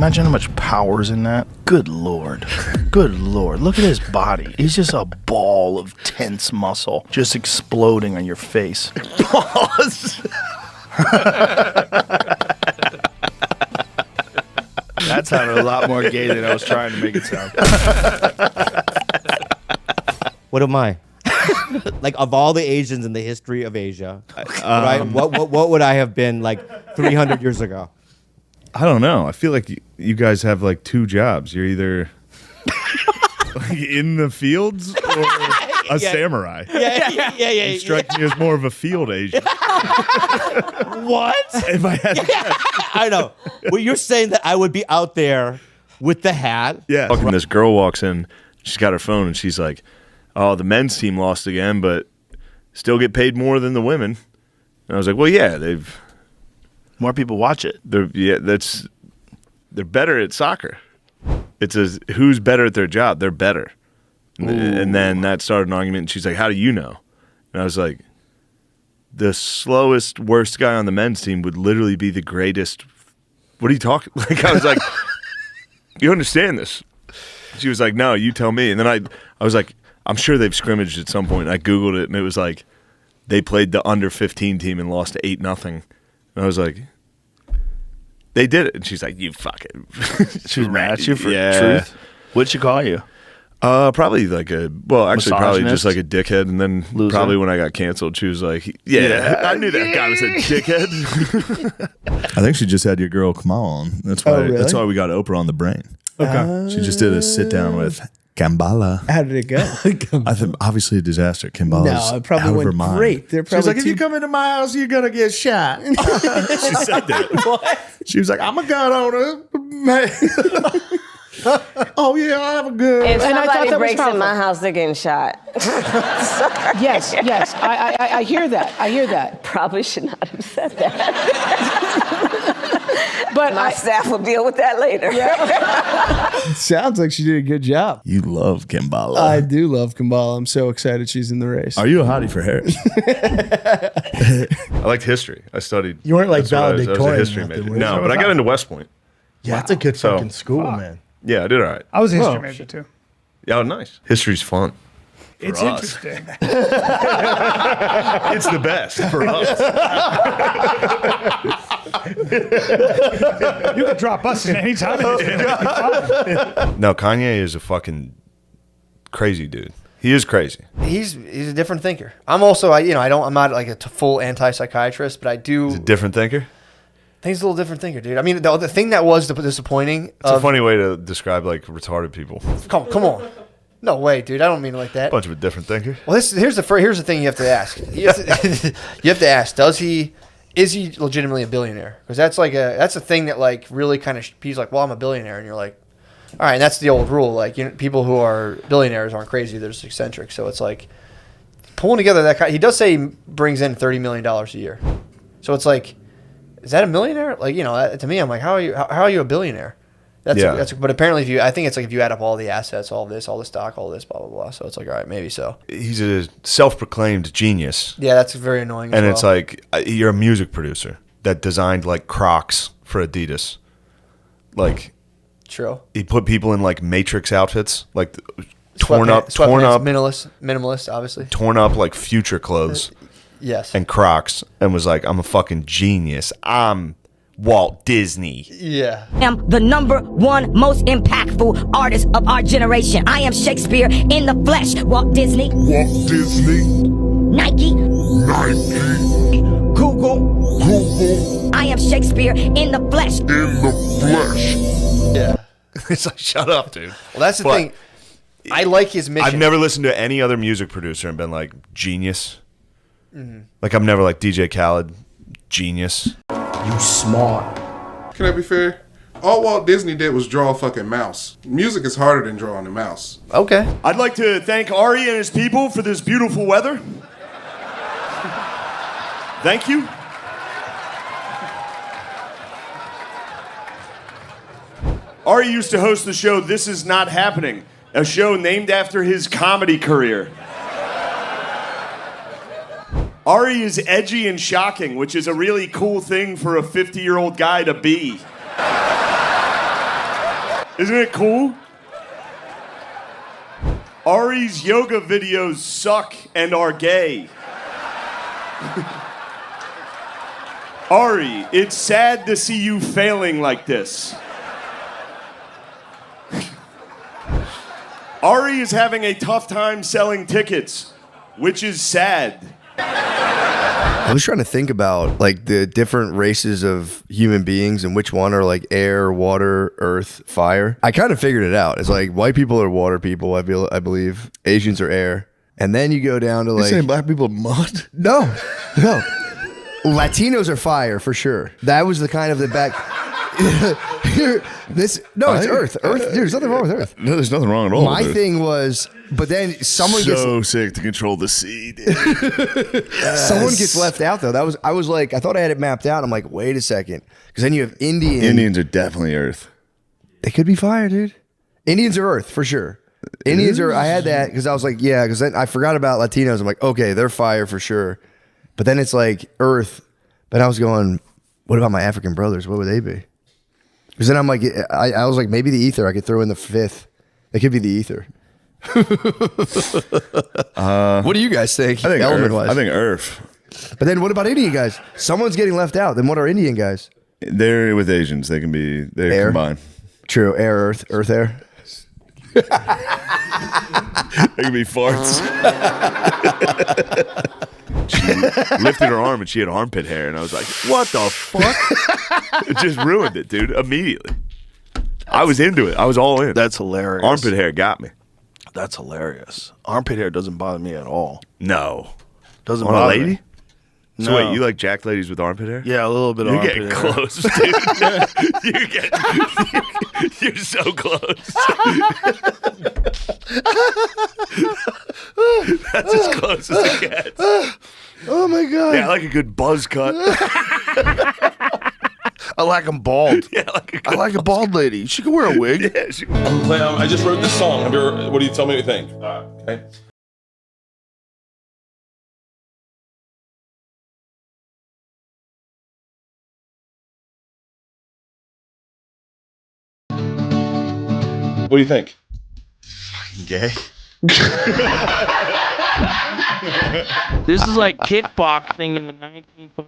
Imagine how much power's in that. Good Lord. Good Lord. Look at his body. He's just a ball of tense muscle just exploding on your face. Pause. That sounded a lot more gay than I was trying to make it sound. What am I? Like, of all the Asians in the history of Asia, what would I have been like 300 years ago? I don't know. I feel like you guys have like two jobs. You're either like in the fields or a samurai. Yeah. You strike me as more of a field Asian. What? If I had to guess. I know. Well, you're saying that I would be out there with the hat. Yeah. Fucking this girl walks in. She's got her phone and she's like, "Oh, the men's team lost again, but still get paid more than the women." And I was like, "Well, yeah, they've More people watch it. they're better at soccer. It's who's better at their job? They're better." And then that started an argument. And she's like, "How do you know?" And I was like, "The slowest, worst guy on the men's team would literally be the greatest." What are you talking? Like, I was like, "You understand this?" She was like, "No, you tell me." And then I was like, "I'm sure they've scrimmaged at some point." And I Googled it, and it was like they played the under 15 team and lost 8-0. And I was like, "They did it." And she's like, "You fucking." She was mad at you for truth? What'd she call you? Probably like probably just like a dickhead. And then Loser. probably when I got canceled, she was like, yeah. I knew that guy was a dickhead. I think she just had your girl Kamala on. That's why. really? That's why we got Oprah on the brain. Okay. She just did a sit down with Kamala. How did it go? I think obviously a disaster. Kamala's No, it probably out of her went mind. great. They're She was probably like, "If you come into my house, you're gonna get shot." She said that. What? She was like, "I'm a gun owner." Oh yeah, I have a gun. If And I thought somebody that was breaks in powerful. my house, they're getting shot. Yes. I hear that. I hear that. Probably should not have said that. But My staff will deal with that later. Sounds like she did a good job. You love Kamala. I do love Kamala. I'm so excited she's in the race. Are you a hottie for Harris? I liked history. I studied. You weren't like that's what I was a valedictorian. history or nothing, major. were you? No, but I got into West Point. Yeah, that's a good So- fucking school, man. Yeah, I did all right. I was a history major too. Yeah, oh, nice. History's fun. It's us. interesting. It's the best for us. You could drop us in any time. No, Kanye is a fucking crazy dude. He is crazy. He's a different thinker. I'm also I'm not like a full anti-psychiatrist, but I do. He's a different thinker. I think he's a little different thinker, dude. I mean, the thing that was disappointing. It's a funny way to describe like retarded people. Come on. No way, dude. I don't mean it like that. Bunch of a different thinker. Well, here's the thing you have to ask. You have to ask: is he legitimately a billionaire? Because that's a thing that like really kind of he's like, well, I'm a billionaire, and you're like, all right. And that's the old rule. Like, people who are billionaires aren't crazy; they're just eccentric. So it's like pulling together that kind. He does say he brings in $30 million a year. So it's like, is that a millionaire? Like, to me, I'm like, how are you a billionaire? But apparently, I think it's like if you add up all the assets, all this, all the stock, all this, blah blah blah. So it's like, all right, maybe so. He's a self-proclaimed genius. Yeah, that's very annoying. And it's like you're a music producer that designed like Crocs for Adidas. Like, true. He put people in like Matrix outfits, like torn up, minimalist, obviously. Torn up like Future clothes. Yes. And Crocs, and was like, I'm a fucking genius. I'm Walt Disney. Yeah. I am the #1 most impactful artist of our generation. I am Shakespeare in the flesh. Walt Disney. Walt Disney. Nike. Nike. Google. I am Shakespeare in the flesh. In the flesh. Yeah. It's like, shut up, dude. Well, that's the thing. I like his mission. I've never listened to any other music producer and been like, genius. Mm-hmm. Like, I'm never like DJ Khaled, genius. You smart. Can I be fair? All Walt Disney did was draw a fucking mouse. Music is harder than drawing a mouse. Okay. I'd like to thank Ari and his people for this beautiful weather. Thank you. Ari used to host the show This Is Not Happening, a show named after his comedy career. Ari is edgy and shocking, which is a really cool thing for a 50-year-old guy to be. Isn't it cool? Ari's yoga videos suck and are gay. Ari, it's sad to see you failing like this. Ari is having a tough time selling tickets, which is sad. I was trying to think about like the different races of human beings and which one are like air, water, earth, fire. I kind of figured it out. It's like white people are water people, I believe. Asians are air. And then you go down to You like saying black people are mud? No. Latinos are fire for sure. That was the kind of the back. It's Earth. Dude, there's nothing wrong with Earth. No, there's nothing wrong at all. My thing was, but then someone so sick to control the sea. Dude. Someone gets left out though. I was like, I thought I had it mapped out. I'm like, wait a second, because then you have Indians are definitely Earth. They could be fire, dude. Indians are Earth for sure. Indians are. I had that because I was like, yeah, because then I forgot about Latinos. I'm like, okay, they're fire for sure. But then it's like Earth. But I was going, what about my African brothers? What would they be? Because then I'm like, I was like, maybe the ether. I could throw in the fifth. It could be the ether. What do you guys think? I think element Earth. wise? I think Earth. But then what about Indian guys? Someone's getting left out. Then what are Indian guys? They're with Asians. They can be. They Air. combine. True. Air, earth, air. They can be farts. She lifted her arm and she had armpit hair, and I was like, "What the fuck?" It just ruined it, dude. Immediately. I was into it. I was all in. That's hilarious. Armpit hair got me. That's hilarious. Armpit hair doesn't bother me at all. No. Doesn't On bother a lady? me. So No. wait, you like jack ladies with armpit hair? Yeah, a little bit of You're armpit getting hair. close, dude. You're so close. That's as close as it gets. Oh my god. Yeah, I like a good buzz cut. I like them bald. Yeah, I like a bald lady. She can wear a wig. Yeah, I just wrote this song. What do you tell me what you think? Okay. What do you think? Gay. This is like kickboxing in the 1980s.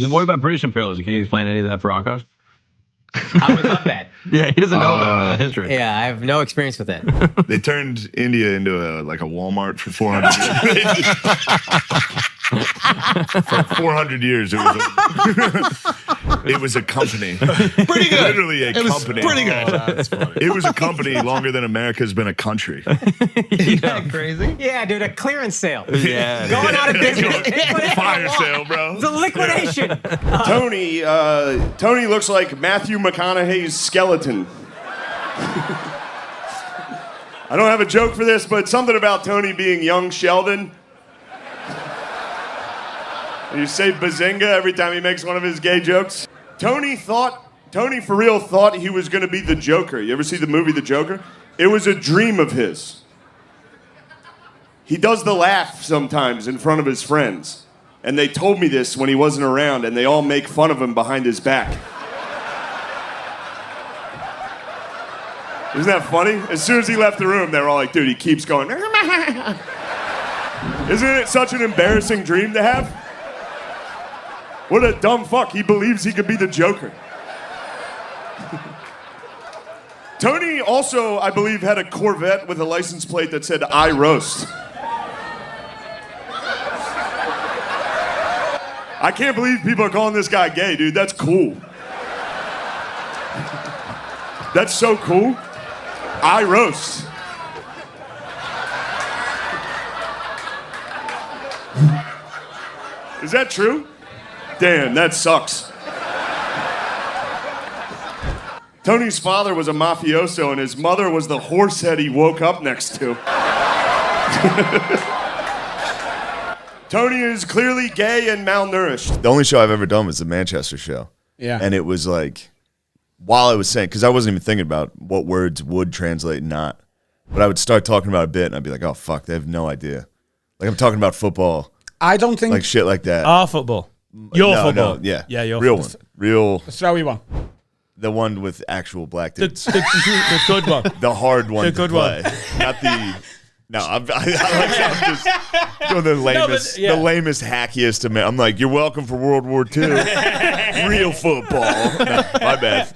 What about British imperialism? Can you explain any of that for Rocco? How was that? Yeah, he doesn't know the history. Yeah, I have no experience with it. They turned India into a Walmart for 400 years. For 400 years, it was a company. Pretty good. Literally a company. Pretty good. That's funny. It was a company longer than America's been a country. Isn't that crazy? Yeah, dude, a clearance sale. Yeah. Going out of business. Fire sale, bro. It's a liquidation. Tony looks like Matthew McConaughey's skeleton. I don't have a joke for this, but something about Tony being young Sheldon. You say bazinga every time he makes one of his gay jokes. Tony for real thought he was going to be the Joker. You ever see the movie The Joker? It was a dream of his. He does the laugh sometimes in front of his friends. And they told me this when he wasn't around, and they all make fun of him behind his back. Isn't that funny? As soon as he left the room, they were all like, dude, he keeps going. Isn't it such an embarrassing dream to have? What a dumb fuck. He believes he could be the Joker. Tony also, I believe, had a Corvette with a license plate that said, I roast. I can't believe people are calling this guy gay, dude. That's cool. That's so cool. I roast. Is that true? Damn, that sucks. Tony's father was a mafioso, and his mother was the horsehead he woke up next to. Tony is clearly gay and malnourished. The only show I've ever done was the Manchester show. Yeah. And it was like, while I was saying, because I wasn't even thinking about what words would translate and not, but I would start talking about a bit, and I'd be like, oh, fuck, they have no idea. Like, I'm talking about football. I don't think... Like, shit like that. Our football. Your football. No, yeah. Yeah, your real football. one. Real. Throwy one. The one with actual black dudes. The good one. The hard one The to good play. one. Not the... No, I'm just doing the lamest, the lamest, hackiest. I'm like, you're welcome for World War II. Real football. No, my bad.